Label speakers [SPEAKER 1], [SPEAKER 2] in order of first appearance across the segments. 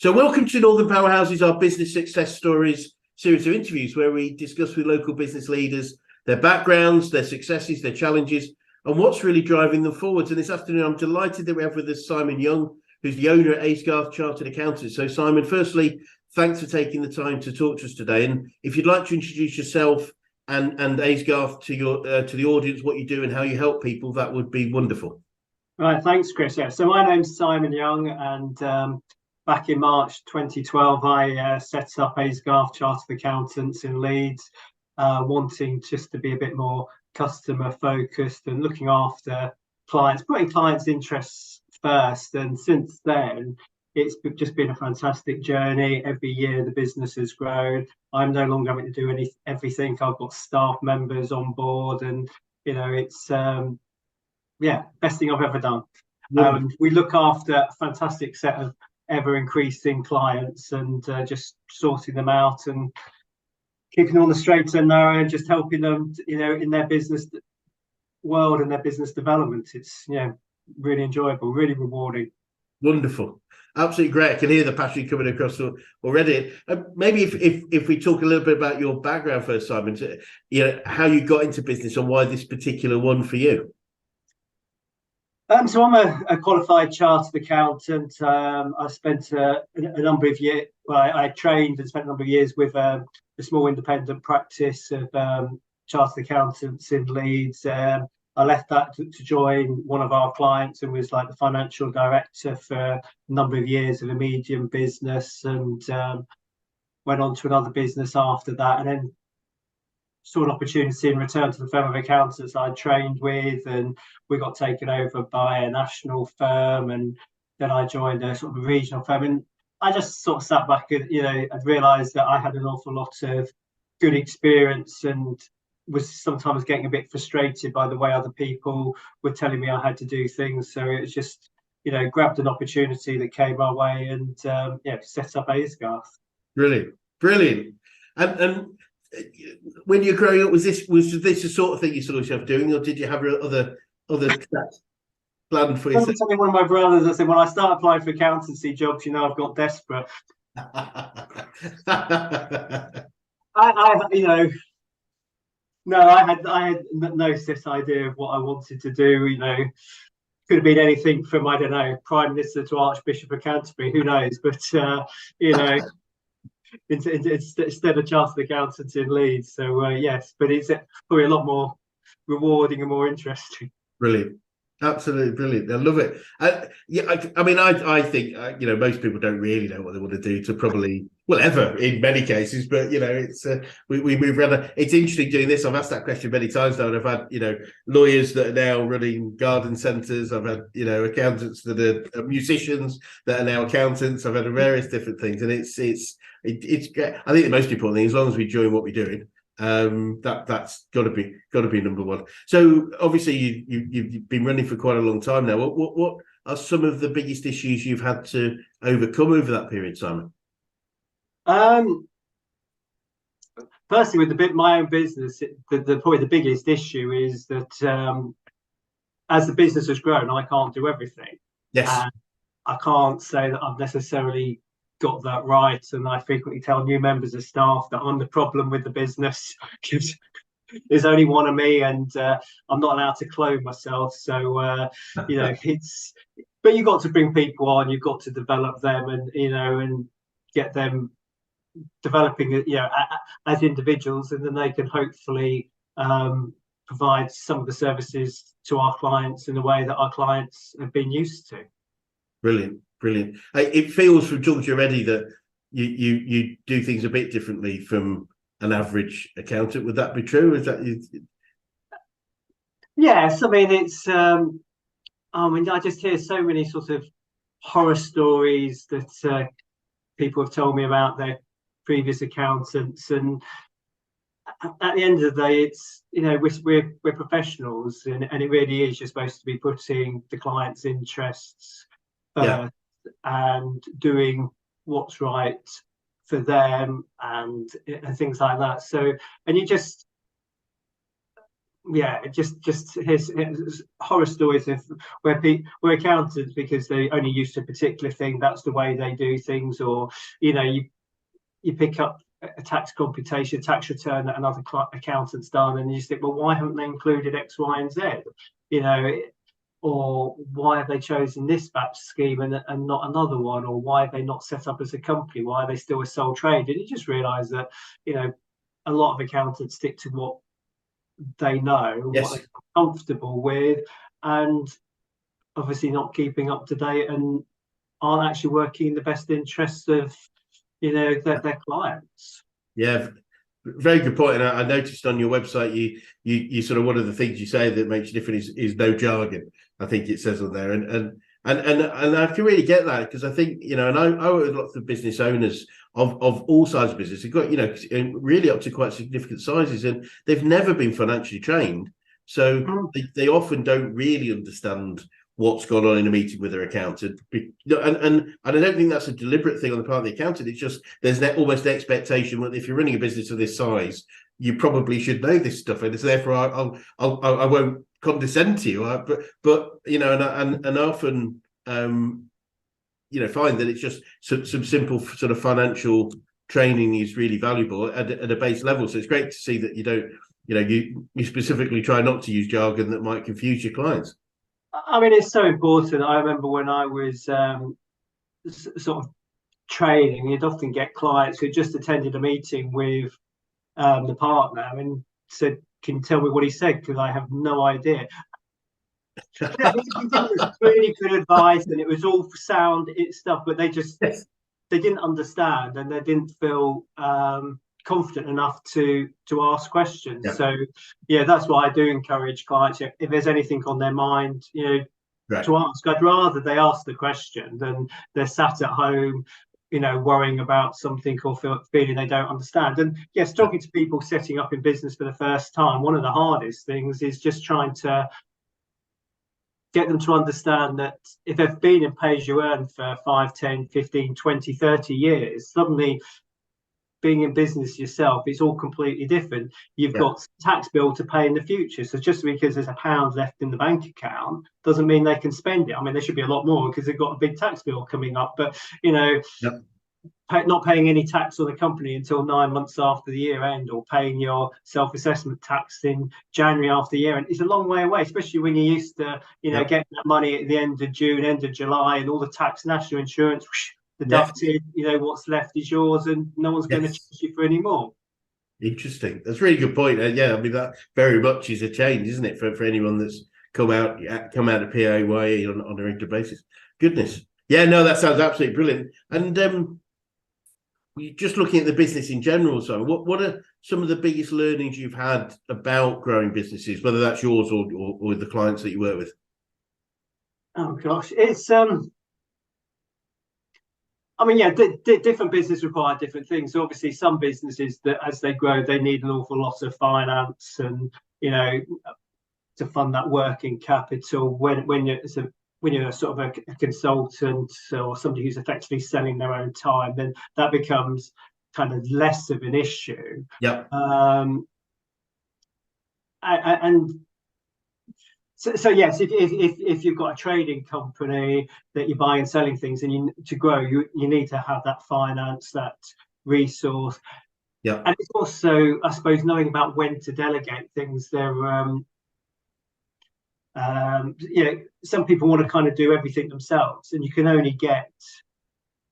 [SPEAKER 1] So welcome to Northern Powerhouses, our business success stories series of interviews where we discuss with local business leaders their backgrounds, their successes, their challenges, and what's really driving them forwards. And this afternoon, I'm delighted that we have with us Simon Young, who's the owner at Aysgarth Chartered Accountants. So Simon, firstly, thanks for taking the time to talk to us today. And if you'd like to introduce yourself and Aysgarth to the audience, what you do and how you help people, that would be wonderful.
[SPEAKER 2] Right, thanks, Chris. Yeah, so my name's Simon Young, and back in March 2012, I set up Aysgarth Chartered Accountants in Leeds, wanting just to be a bit more customer focused and looking after clients, putting clients' interests first. And since then, it's just been a fantastic journey. Every year, the business has grown. I'm no longer having to do everything. I've got staff members on board, and it's best thing I've ever done. We look after a fantastic set of ever increasing clients, and just sorting them out and keeping them on the straight and narrow, and just helping them, in their business world and their business development. It's really enjoyable, really rewarding.
[SPEAKER 1] Wonderful, absolutely great. I can hear the passion coming across already. Maybe if we talk a little bit about your background first, Simon, how you got into business and why this particular one for you.
[SPEAKER 2] So I'm a qualified chartered accountant. I spent a number of years. Well, I trained and spent a number of years with a small independent practice of chartered accountants in Leeds. I left that to join one of our clients and was like the financial director for a number of years of a medium business, and went on to another business after that, and then saw an opportunity and returned to the firm of accountants I trained with, and we got taken over by a national firm, and then I joined a sort of a regional firm. And I just sort of sat back and I'd realised that I had an awful lot of good experience, and was sometimes getting a bit frustrated by the way other people were telling me I had to do things. So it was just grabbed an opportunity that came our way, and set up Aysgarth.
[SPEAKER 1] Brilliant. And when you're growing up, was this the sort of thing you saw yourself doing, or did you have other planned for yourself?
[SPEAKER 2] Telling one of my brothers, I said, when I start applying for accountancy jobs, I've got desperate. I had no set idea of what I wanted to do. Could have been anything from, I don't know, Prime Minister to Archbishop of Canterbury, who knows? But instead of chartered accountants in Leeds. So yes, but it's probably a lot more rewarding and more interesting.
[SPEAKER 1] Brilliant. Absolutely brilliant. I love it. I think most people don't really know what they want to do to probably ever in many cases, but it's we've rather, it's interesting doing this. I've asked that question many times now, and I've had lawyers that are now running garden centres. I've had accountants that are musicians that are now accountants. I've had various different things, and it's great. I think the most important thing, as long as we enjoy what we're doing, that's got to be number one. So obviously you've been running for quite a long time now. What are some of the biggest issues you've had to overcome over that period, Simon?
[SPEAKER 2] Personally, with my own business, probably the biggest issue is that as the business has grown, I can't do everything.
[SPEAKER 1] Yes.
[SPEAKER 2] And I can't say that I've necessarily got that right, and I frequently tell new members of staff that I'm the problem with the business because there's only one of me, and I'm not allowed to clone myself. So it's, but you've got to bring people on, you've got to develop them, and and get them developing as individuals, and then they can hopefully provide some of the services to our clients in a way that our clients have been used to.
[SPEAKER 1] Brilliant. It feels from talking to you already that you do things a bit differently from an average accountant. Would that be true? Is that you?
[SPEAKER 2] Yes, I mean it's. I just hear so many sort of horror stories that people have told me about their previous accountants, and at the end of the day, it's we're professionals, and it really is. You're supposed to be putting the client's interests first, and doing what's right for them, and things like that. So, and yeah, just his horror stories of where accountants, because they're only used to a particular thing, that's the way they do things, or you pick up a tax computation, tax return that another accountant's done, and you just think, well, why haven't they included X, Y, and Z? You know, or why have they chosen this batch scheme and not another one? Or why have they not set up as a company? Why are they still a sole trader? And you just realise that, a lot of accountants stick to what they know, what
[SPEAKER 1] Yes.
[SPEAKER 2] they're comfortable with, and obviously not keeping up to date and aren't actually working in the best interests of their clients.
[SPEAKER 1] Yeah, very good point. And I noticed on your website, you sort of, one of the things you say that makes you different is no jargon. I think it says on there, and I can really get that, because I think, and I work with lots of business owners of all sizes of business. They've got really up to quite significant sizes, and they've never been financially trained, so they often don't really understand what's gone on in a meeting with their accountant. And I don't think that's a deliberate thing on the part of the accountant. It's just there's almost an expectation that if you're running a business of this size, you probably should know this stuff, and it's therefore I won't condescend to you. But and often find that it's just some simple sort of financial training is really valuable at a base level. So it's great to see that you don't, you specifically try not to use jargon that might confuse your clients.
[SPEAKER 2] I mean, it's so important. I remember when I was sort of training, you'd often get clients who just attended a meeting with the partner and said, "Can you tell me what he said? Because I have no idea." He was really good advice, and it was all sound stuff, but they didn't understand, and they didn't feel confident enough to ask questions.
[SPEAKER 1] Yeah.
[SPEAKER 2] So that's why I do encourage clients, if there's anything on their mind,
[SPEAKER 1] Right.
[SPEAKER 2] to ask. I'd rather they ask the question than they're sat at home, worrying about something or feeling they don't understand. And yes, talking to people setting up in business for the first time, one of the hardest things is just trying to get them to understand that if they've been in pay as you earn for 5, 10, 15, 20, 30 years, suddenly being in business yourself, it's all completely different. You've got tax bill to pay in the future. So just because there's £1 left in the bank account doesn't mean they can spend it. I mean, there should be a lot more because they've got a big tax bill coming up. But, not paying any tax on the company until 9 months after the year end, or paying your self-assessment tax in January after the year end, is a long way away, especially when you're used to, getting that money at the end of June, end of July, and all the tax, national insurance deducted. What's left is yours, and no one's going to charge you for any more.
[SPEAKER 1] Interesting. That's a really good point. I mean, that very much is a change, isn't it, for anyone that's come out of PAYE on a regular basis. Goodness. Yeah, no, that sounds absolutely brilliant. And just looking at the business in general, so what are some of the biggest learnings you've had about growing businesses, whether that's yours or the clients that you work with?
[SPEAKER 2] Oh gosh, it's I mean, different businesses require different things. So obviously, some businesses that as they grow, they need an awful lot of finance and to fund that working capital. When you're sort of a consultant or somebody who's effectively selling their own time, then that becomes kind of less of an issue.
[SPEAKER 1] Yeah.
[SPEAKER 2] And so yes, if you've got a trading company that you're buying and selling things, and to grow, you need to have that finance, that resource.
[SPEAKER 1] Yeah.
[SPEAKER 2] And it's also, I suppose, knowing about when to delegate things. Some people want to kind of do everything themselves, and you can only get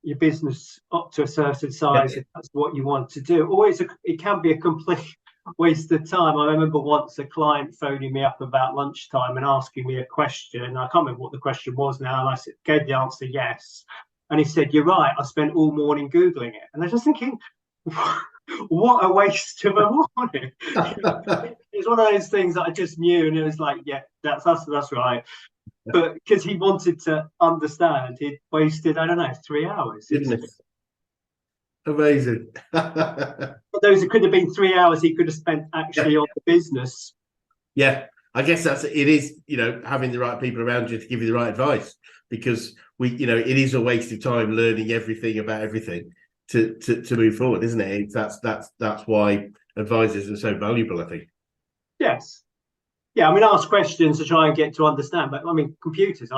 [SPEAKER 2] your business up to a certain size if that's what you want to do. Or it can be a complete waste of time. I remember once a client phoning me up about lunchtime and asking me a question. I can't remember what the question was now, and I gave the answer yes. And he said, "You're right, I spent all morning Googling it." And I was just thinking, what a waste of a morning. It's one of those things that I just knew, and it was like, yeah, that's right. But because he wanted to understand, he'd wasted, I don't know, 3 hours.
[SPEAKER 1] Goodness. Amazing.
[SPEAKER 2] But those could have been 3 hours he could have spent actually on the business.
[SPEAKER 1] Yeah, I guess it is, having the right people around you to give you the right advice, because it is a waste of time learning everything about everything to move forward, isn't it? That's why advisors are so valuable, I think.
[SPEAKER 2] Yes. yeah, I mean, ask questions to try and get to understand. But I mean, computers,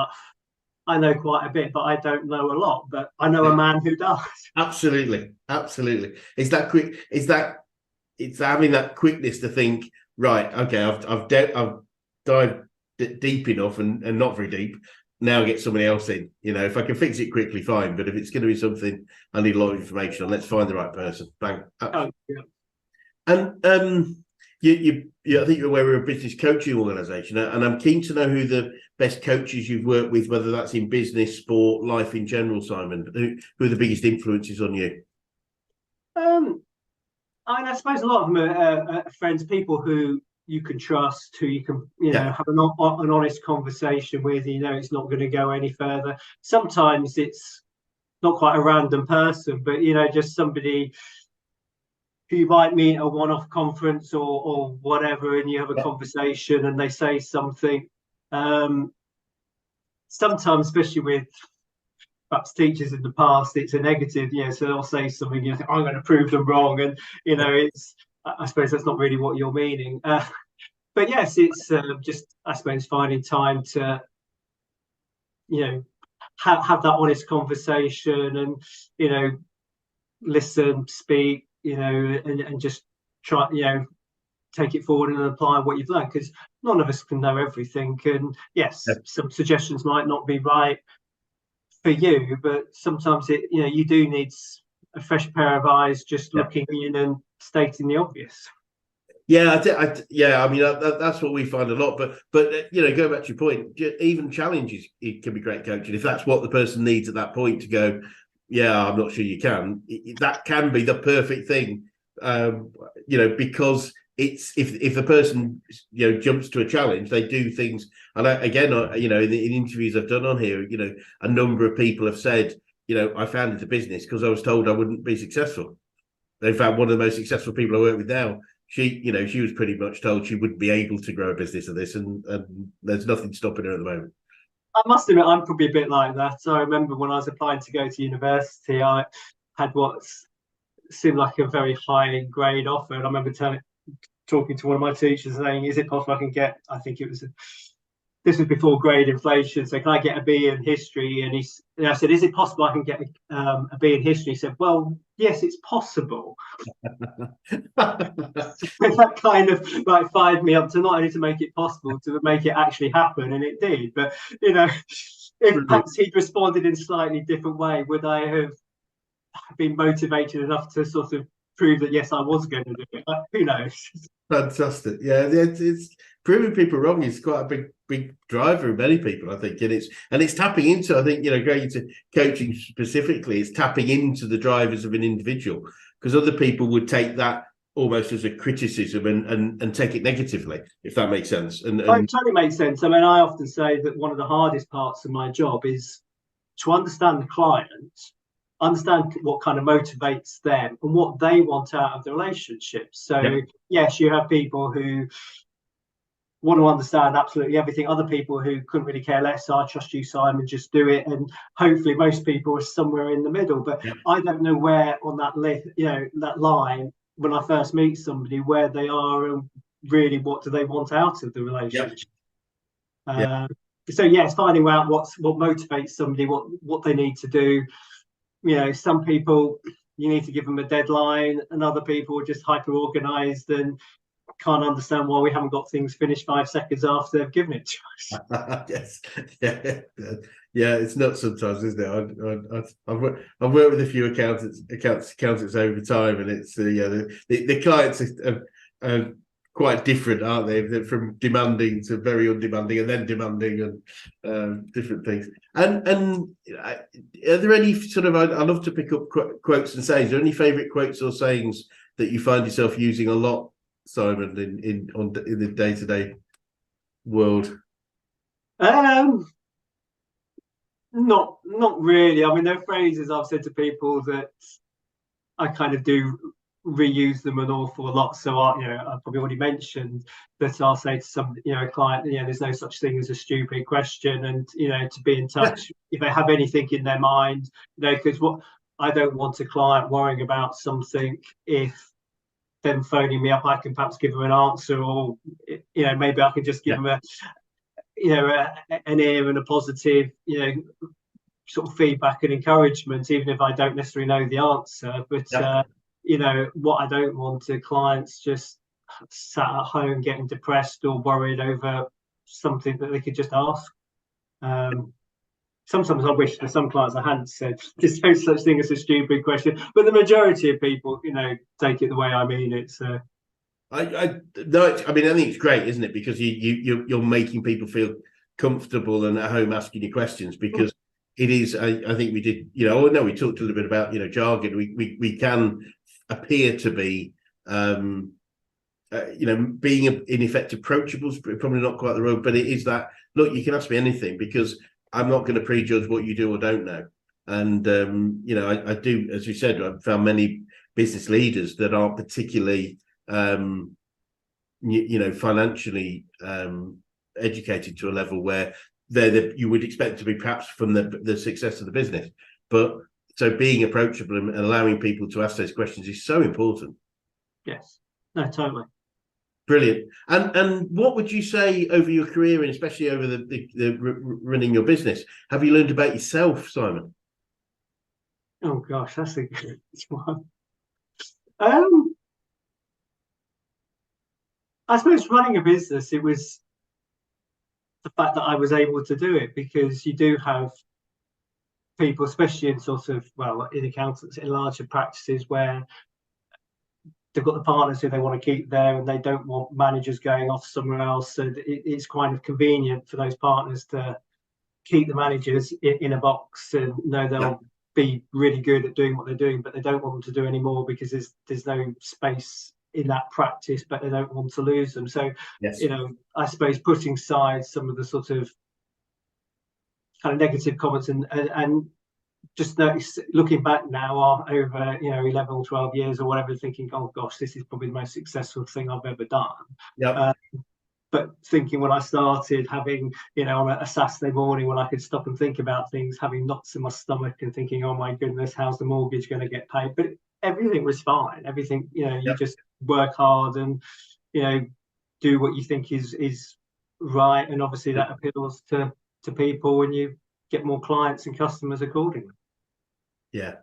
[SPEAKER 2] I know quite a bit, but I don't know a lot. But I know a man who does.
[SPEAKER 1] Absolutely, absolutely. It's that quick. It's having that quickness to think. Right. Okay. I've dived deep enough and not very deep. Now get somebody else in. You know, if I can fix it quickly, fine. But if it's going to be something I need a lot of information on, let's find the right person. Bang.
[SPEAKER 2] Oh, yeah.
[SPEAKER 1] And I think you're aware we're a business coaching organisation, and I'm keen to know who the best coaches you've worked with, whether that's in business, sport, life in general. Simon, who are the biggest influences on you?
[SPEAKER 2] I mean, I suppose a lot of them are friends, people who you can trust, who you can,
[SPEAKER 1] Yeah,
[SPEAKER 2] have an honest conversation with. You know, it's not going to go any further. Sometimes it's not quite a random person, but just somebody who you might meet at a one-off conference or whatever, and you have a
[SPEAKER 1] yeah,
[SPEAKER 2] conversation and they say something. Um, Sometimes, especially with perhaps teachers in the past, it's a negative, so they'll say something, you think, I'm going to prove them wrong. And, it's, I suppose that's not really what you're meaning. But yes, it's just, I suppose, finding time to, have that honest conversation and, listen, speak, and just try, take it forward and apply what you've learned, because none of us can know everything. And yes,
[SPEAKER 1] yeah.
[SPEAKER 2] some suggestions might not be right for you, but sometimes you do need a fresh pair of eyes just
[SPEAKER 1] Yeah.
[SPEAKER 2] looking in and stating the obvious.
[SPEAKER 1] Yeah, yeah. I mean, that's what we find a lot. But go back to your point. Even challenges, it can be great coaching if that's what the person needs at that point to go. Yeah, I'm not sure you can. That can be the perfect thing. Because it's if the person jumps to a challenge, they do things. And in interviews I've done on here, a number of people have said, I founded the business because I was told I wouldn't be successful. In fact, one of the most successful people I work with now, she was pretty much told she wouldn't be able to grow a business of this, and there's nothing stopping her at the moment.
[SPEAKER 2] I must admit, I'm probably a bit like that. So I remember when I was applying to go to university, I had what seemed like a very high grade offer. And I remember talking to one of my teachers saying, is it possible I can get, I think it was, this was before grade inflation, so can I get a B in history? And I said, is it possible I can get a B in history? He said, well, yes, it's possible. That kind of like fired me up to not only to make it possible, to make it actually happen, and it did. But if perhaps he'd responded in a slightly different way, would I have been motivated enough to sort of prove that yes, I was going to do it? Who knows?
[SPEAKER 1] Fantastic. Yeah, it's proving people wrong is quite a big driver of many people, I think. And it's tapping into, I think, going into coaching specifically, it's tapping into the drivers of an individual, because other people would take that almost as a criticism and take it negatively, if that makes sense. And
[SPEAKER 2] It totally makes sense. I mean, I often say that one of the hardest parts of my job is to understand the client, understand what kind of motivates them and what they want out of the relationship. So
[SPEAKER 1] yeah,
[SPEAKER 2] yes, you have people who want to understand absolutely everything. Other people who couldn't really care less. I trust you, Simon, just do it. And hopefully most people are somewhere in the middle. But
[SPEAKER 1] yeah,
[SPEAKER 2] I don't know where on that list, that line, when I first meet somebody, where they are and really what do they want out of the
[SPEAKER 1] yeah,
[SPEAKER 2] relationship.
[SPEAKER 1] yeah.
[SPEAKER 2] So yes, finding out what motivates somebody, what they need to do. Some people you need to give them a deadline, and other people are just hyper organized and can't understand why we haven't got things finished 5 seconds after they've given it to
[SPEAKER 1] us. Yes, yeah, it's nuts sometimes, isn't it? I've worked with a few accountants over time, and it's the clients are quite different, aren't they? They're from demanding to very undemanding, and then demanding, and different things. And are there any sort of? I love to pick up quotes and sayings. Are there any favourite quotes or sayings that you find yourself using a lot, Simon, in the day-to-day world?
[SPEAKER 2] Not really. I mean, there are phrases I've said to people that I kind of do reuse them an awful lot. So I've probably already mentioned that I'll say to some, a client, there's no such thing as a stupid question, and to be in touch if they have anything in their mind, because what I don't want a client worrying about something if them phoning me up, I can perhaps give them an answer, or maybe I can just give them an ear and a positive, sort of feedback and encouragement, even if I don't necessarily know the answer. But what I don't want are clients just sat at home getting depressed or worried over something that they could just ask. Sometimes I wish for some clients I hadn't said there's no such thing as a stupid question, but the majority of people, take it the way I mean it. So
[SPEAKER 1] I mean, I think it's great, isn't it? Because you're making people feel comfortable and at home asking you questions, because it is. I think we did. We talked a little bit about jargon. We can appear to be. Being in effect approachable is probably not quite the road, but it is that. Look, you can ask me anything, because I'm not going to prejudge what you do or don't know. And I do, as you said, I've found many business leaders that aren't particularly financially educated to a level where you would expect to be, perhaps from the success of the business. But so being approachable and allowing people to ask those questions is so important.
[SPEAKER 2] Yes, no, totally.
[SPEAKER 1] Brilliant. And what would you say over your career, and especially over the running your business, have you learned about yourself, Simon?
[SPEAKER 2] Oh gosh, that's a good one. I suppose running a business, it was the fact that I was able to do it, because you do have people, especially in in accountants, in larger practices, where they've got the partners who they want to keep there, and they don't want managers going off somewhere else. So it's kind of convenient for those partners to keep the managers in a box and know they'll be really good at doing what they're doing, but they don't want them to do any more because there's no space in that practice, but they don't want to lose them. So, I suppose putting aside some of the sort of kind of negative comments and just notice, looking back now over 11 or 12 years or whatever, thinking, oh gosh, this is probably the most successful thing I've ever done. But thinking, when I started, having on a Saturday morning when I could stop and think about things, having knots in my stomach and thinking, oh my goodness, how's the mortgage going to get paid? But everything was fine. Everything, you just work hard and do what you think is right, and obviously that appeals to people, when you get more clients and customers accordingly.
[SPEAKER 1] Yeah.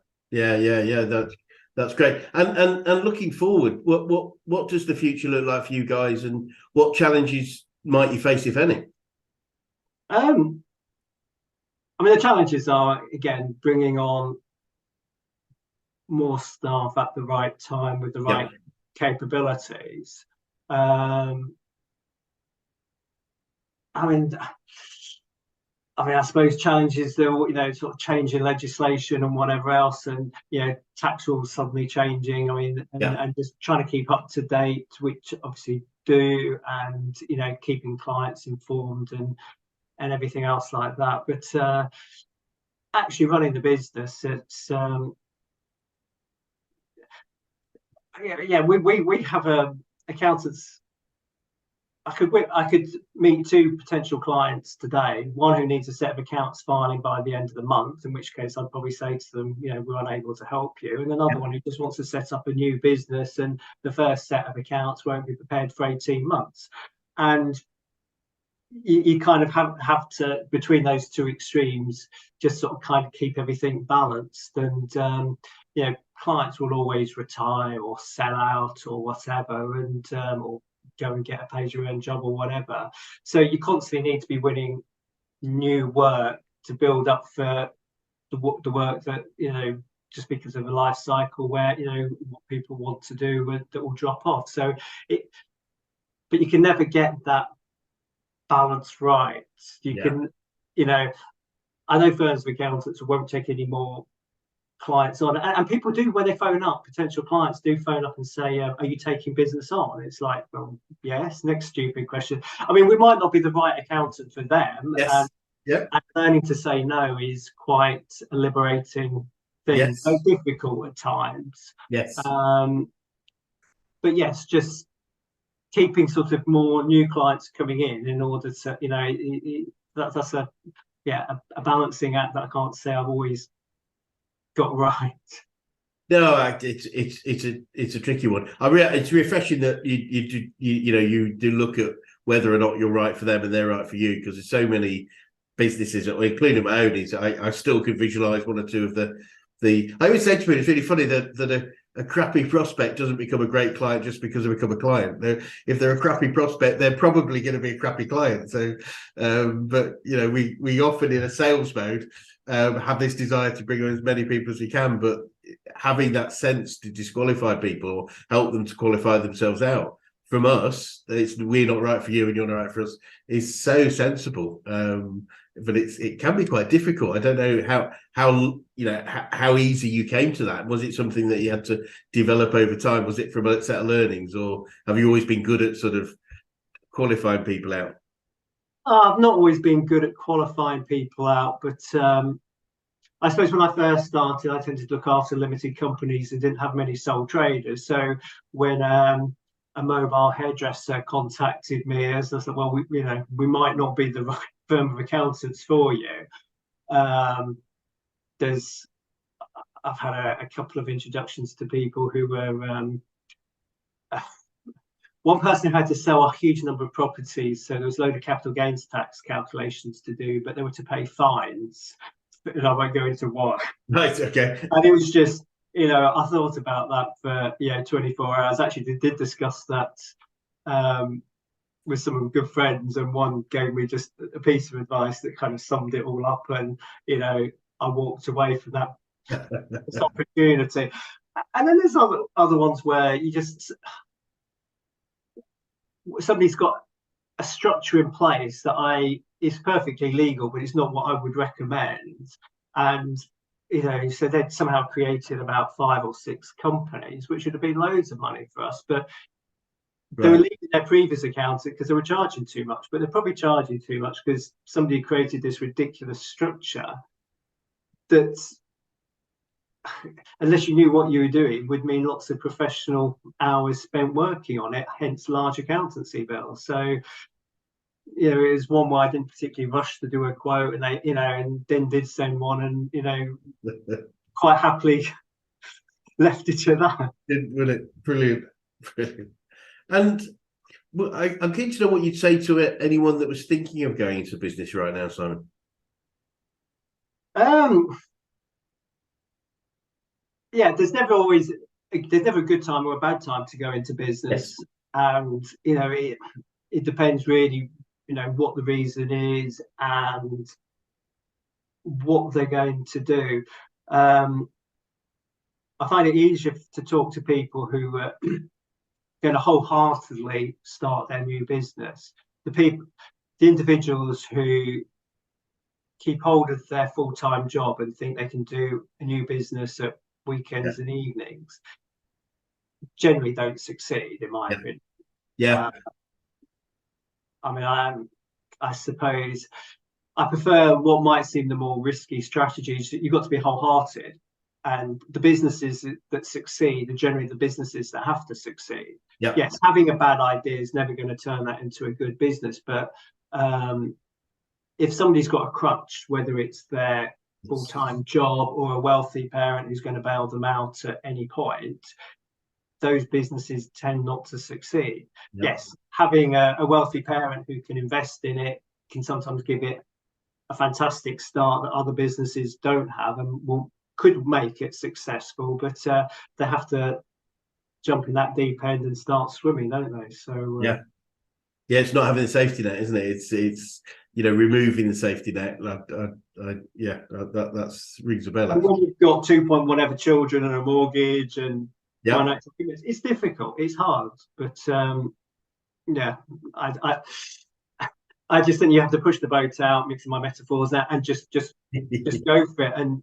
[SPEAKER 1] That's great. And looking forward, what does the future look like for you guys, and what challenges might you face, if any?
[SPEAKER 2] I mean, the challenges are, again, bringing on more staff at the right time with the right capabilities. I suppose challenges, sort of change in legislation and whatever else, and tax rules suddenly changing. And just trying to keep up to date, which obviously do, and keeping clients informed and everything else like that. But actually running the business, it's we have accountants. I could meet two potential clients today, one who needs a set of accounts filing by the end of the month, in which case I'd probably say to them, we're unable to help you, and another one who just wants to set up a new business, and the first set of accounts won't be prepared for 18 months. And you kind of have to, between those two extremes, just sort of kind of keep everything balanced. And clients will always retire or sell out or whatever, and or go and get a pay-as-you-earn job or whatever. So you constantly need to be winning new work to build up for the work that just because of a life cycle where what people want to do that will drop off. So but you can never get that balance right. You can I know firms of accountants won't take any more clients on, and people do, when they phone up, potential clients do phone up and say, are you taking business on? It's like, well, yes, next stupid question. We might not be the right accountant for them. And learning to say no is quite a liberating thing, so difficult at times. But yes, just keeping sort of more new clients coming in order to that's a balancing act that I can't say I've always got right.
[SPEAKER 1] No, it's a tricky one. It's refreshing that you do look at whether or not you're right for them and they're right for you, because there's so many businesses, including my own. I still could visualize one or two of the. I always say to people, it's really funny that a crappy prospect doesn't become a great client just because they become a client. If they're a crappy prospect, they're probably going to be a crappy client. So, but we often in a sales mode have this desire to bring on as many people as we can, but having that sense to disqualify people or help them to qualify themselves out from us, we're not right for you and you're not right for us, is so sensible. But it can be quite difficult. I don't know how easy you came to that. Was it something that you had to develop over time? Was it from a set of learnings, or have you always been good at sort of qualifying people out?
[SPEAKER 2] I've not always been good at qualifying people out, but I suppose when I first started, I tended to look after limited companies and didn't have many sole traders. So when a mobile hairdresser contacted me, as I said, well, we might not be the right firm of accountants for you. I've had a couple of introductions to people who were one person who had to sell a huge number of properties, so there was a load of capital gains tax calculations to do, but they were to pay fines. And I won't go into what.
[SPEAKER 1] Right, okay.
[SPEAKER 2] And it was just, I thought about that for 24 hours. Actually, did discuss that with some of my good friends, and one gave me just a piece of advice that kind of summed it all up. And I walked away from that opportunity. And then there's other ones where somebody's got a structure in place that is perfectly legal, but it's not what I would recommend. And so they'd somehow created about 5 or 6 companies, which would have been loads of money for us, but they were leaving their previous accountant because they were charging too much. But they're probably charging too much because somebody created this ridiculous structure that, unless you knew what you were doing, would mean lots of professional hours spent working on it, hence large accountancy bills. So it was one where I didn't particularly rush to do a quote, and they and then did send one, and quite happily left it to that.
[SPEAKER 1] Brilliant. And I'm keen to know what you'd say to anyone that was thinking of going into business right now, Simon.
[SPEAKER 2] Yeah, there's never a good time or a bad time to go into business. Yes. And it depends really, what the reason is and what they're going to do. I find it easier to talk to people who are going to wholeheartedly start their new business. The individuals who keep hold of their full-time job and think they can do a new business at weekends and evenings generally don't succeed, in my opinion.
[SPEAKER 1] Yeah.
[SPEAKER 2] I suppose I prefer what might seem the more risky strategies. You've got to be wholehearted, and the businesses that succeed are generally the businesses that have to succeed.
[SPEAKER 1] Yep.
[SPEAKER 2] Yes, having a bad idea is never going to turn that into a good business, but if somebody's got a crutch, whether it's their full-time job or a wealthy parent who's going to bail them out at any point, those businesses tend not to succeed. Yep. Yes, having a wealthy parent who can invest in it can sometimes give it a fantastic start that other businesses don't have and could make it successful, but they have to jump in that deep end and start swimming, don't they? So
[SPEAKER 1] yeah, it's not having the safety net, isn't it? It's removing the safety net. That's rings a bell.
[SPEAKER 2] And when you've got 2 point whatever children and a mortgage and
[SPEAKER 1] financial
[SPEAKER 2] commitments, it's difficult, it's hard, but I just think you have to push the boat out, mixing my metaphors there, and just go for it. And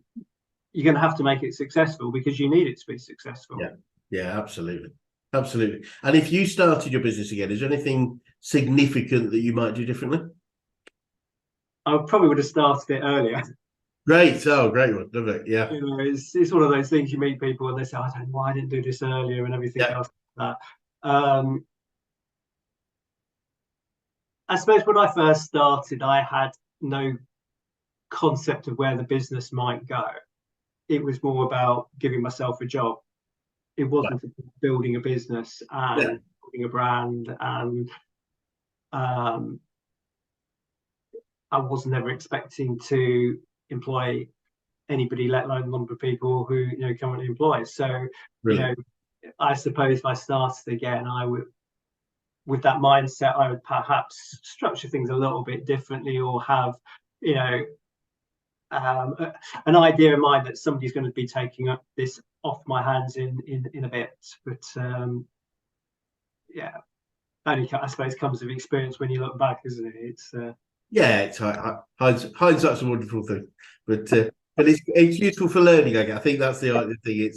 [SPEAKER 2] you're going to have to make it successful because you need it to be successful.
[SPEAKER 1] Yeah, absolutely. And if you started your business again, is there anything significant that you might do differently?
[SPEAKER 2] I probably would have started it earlier.
[SPEAKER 1] Great. Oh, great one. Love it. Yeah.
[SPEAKER 2] It's one of those things you meet people and they say, I don't know why I didn't do this earlier and everything else like that. I suppose when I first started, I had no concept of where the business might go. it was more about giving myself a job. It wasn't building a business and building a brand, and I was never expecting to employ anybody, let alone the number of people who currently employ. So I suppose if I started again, I would, with that mindset, I would perhaps structure things a little bit differently, or have an idea in mind that somebody's going to be taking up this off my hands in a bit. But only I suppose comes with experience when you look back, isn't it? It's
[SPEAKER 1] it's hindsight's a wonderful thing, but it's useful for learning. I think that's the thing.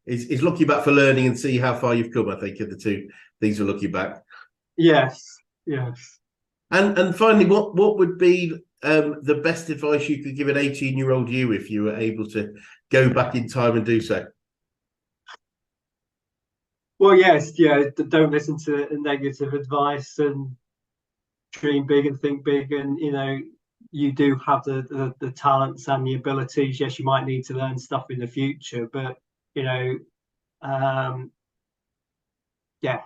[SPEAKER 1] It's looking back for learning and see how far you've come. I think are the two things we're looking back.
[SPEAKER 2] Yes.
[SPEAKER 1] And finally, what would be the best advice you could give an 18-year-old you if you were able to go back in time and do so?
[SPEAKER 2] Well, yes, don't listen to negative advice, and dream big and think big. And you do have the talents and the abilities. Yes, you might need to learn stuff in the future, but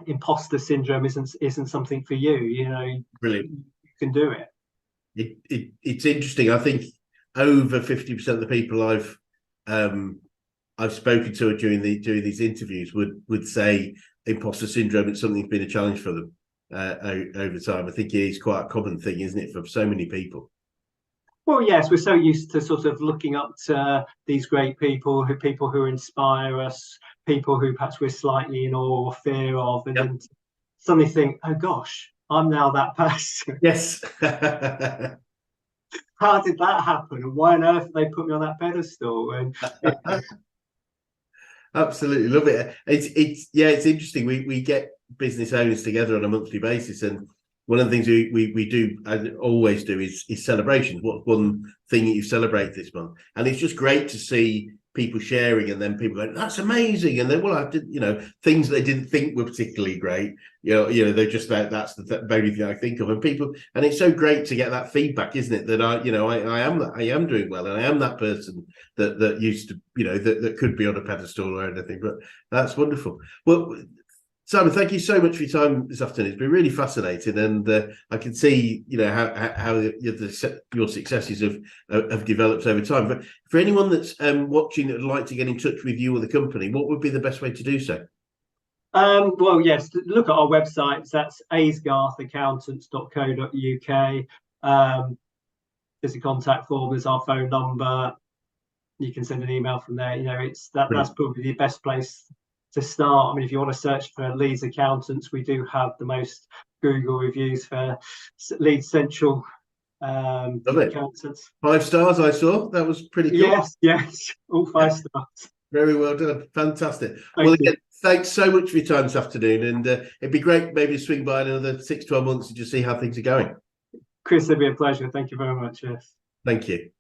[SPEAKER 2] imposter syndrome isn't something for you.
[SPEAKER 1] Brilliant.
[SPEAKER 2] You can do it.
[SPEAKER 1] It's interesting. I think over 50% of the people I've spoken to during these interviews would say imposter syndrome is something that's been a challenge for them over time. I think it is quite a common thing, isn't it, for so many people?
[SPEAKER 2] Well, yes, we're so used to sort of looking up to these great people who inspire us, people who perhaps we're slightly in awe or fear of, and then suddenly think, oh gosh, I'm now that person.
[SPEAKER 1] Yes.
[SPEAKER 2] How did that happen? And why on earth did they put me on that pedestal? And
[SPEAKER 1] absolutely love it. It's interesting. We get business owners together on a monthly basis, and one of the things we do and always do is celebrations. What's one thing that you celebrate this month? And it's just great to see people sharing, and then people going, that's amazing, and then I did things they didn't think were particularly great, they're just that's the very thing I think of, and it's so great to get that feedback, isn't it, that I am doing well, and I am that person that used to that could be on a pedestal or anything. But that's wonderful. Well, Simon, thank you so much for your time this afternoon. It's been really fascinating, and I can see, how your successes have developed over time. But for anyone that's watching that would like to get in touch with you or the company, what would be the best way to do so?
[SPEAKER 2] Well, yes, look at our websites. That's aysgarthaccountants.co.uk. There's a contact form. There's our phone number. You can send an email from there. That's probably the best place to start. I mean, if you want to search for Leeds accountants, we do have the most Google reviews for Leeds Central accountants.
[SPEAKER 1] 5 stars, I saw. That was pretty cool.
[SPEAKER 2] Yes, all 5 stars.
[SPEAKER 1] Very well done. Fantastic.
[SPEAKER 2] Again,
[SPEAKER 1] thanks so much for your time this afternoon, and it'd be great maybe to swing by in another 6-12 months and just see how things are going.
[SPEAKER 2] Chris, it'd be a pleasure. Thank you very much. Yes.
[SPEAKER 1] Thank you.